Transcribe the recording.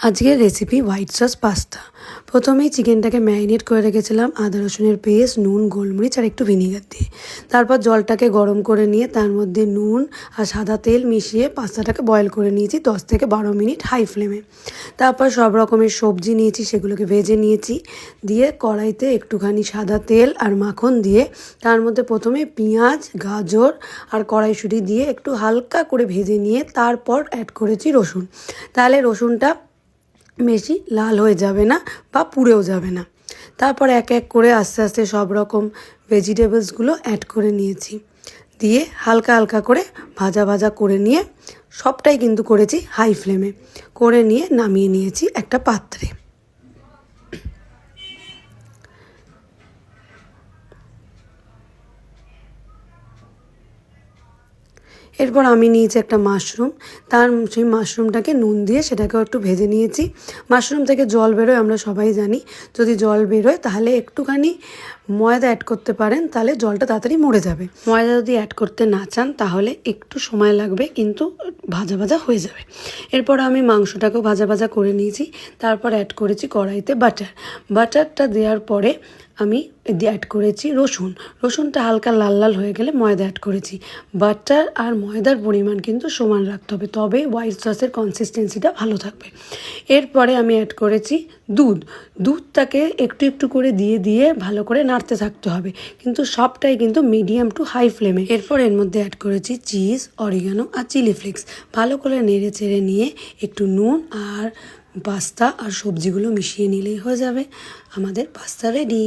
আজকের recipe white sauce pasta. প্রথমেই চিকেনটাকে ম্যারিনেট করে রেখেছিলাম আদা রসুনের পেস্ট, নুন, গোলমরিচ আর একটু ভিনিগার দিয়ে। তারপর জলটাকে গরম করে নিয়ে তার মধ্যে নুন আর সাদা তেল মিশিয়ে পাস্তাটাকে বয়েল করে নিয়েছি 10 থেকে 12 মিনিট হাই ফ্লেমে। তারপর সব রকমের সবজি নিয়েছি, সেগুলোকে ভেজে নিয়েছি। দিয়ে কড়াইতে একটুখানি সাদা তেল আর মাখন দিয়ে তার মধ্যে প্রথমে পেঁয়াজ, গাজর আর কড়াইশুঁটি দিয়ে একটু হালকা করে ভেজে নিয়ে তারপর অ্যাড করেছি রসুন। তাহলে রসুনটা বেশি লাল হয়ে যাবে না বা পুড়েও যাবে না। তারপর এক এক করে আস্তে আস্তে সব রকম ভেজিটেবলসগুলো অ্যাড করে নিয়েছি, দিয়ে হালকা হালকা করে ভাজা ভাজা করে নিয়ে সবটাই কিন্তু করেছি হাই ফ্লেমে করে নিয়ে নামিয়ে নিয়েছি একটা পাত্রে। এরপর আমি নিয়েছি একটা মাশরুম, সেই মাশরুমটাকে নুন দিয়ে সেটাকেও একটু ভেজে নিয়েছি। মাশরুম থেকে জল বেরোয়, আমরা সবাই জানি। যদি জল বেরোয় তাহলে একটুখানি ময়দা অ্যাড করতে পারেন, তাহলে জলটা তাড়াতাড়ি মরে যাবে। ময়দা যদি অ্যাড করতে না চান তাহলে একটু সময় লাগবে, কিন্তু ভাজা ভাজা হয়ে যাবে। এরপর আমি মাংসটাকেও ভাজা ভাজা করে নিয়েছি। তারপর অ্যাড করেছি কড়াইতে বাটারটা দেওয়ার পরে আমি অ্যাড করেছি রসুনটা হালকা লাল লাল হয়ে গেলে ময়দা অ্যাড করেছি। বাটার আর ময়দার পরিমাণ কিন্তু সমান রাখতে হবে, তবে হোয়াইট সসের কনসিস্টেন্সিটা ভালো থাকবে। এরপরে আমি অ্যাড করেছি দুধটাকে একটু একটু করে দিয়ে ভালো করে নাড়তে থাকতে হবে, কিন্তু সবটাই কিন্তু মিডিয়াম টু হাই ফ্লেমে। এরপর এর মধ্যে অ্যাড করেছি চিজ, অরিগানো আর চিলি ফ্লেক্স। ভালো করে নেড়ে চেড়ে নিয়ে একটু নুন আর পাস্তা আর সবজিগুলো মিশিয়ে নিলেই হয়ে যাবে আমাদের পাস্তা রেডি।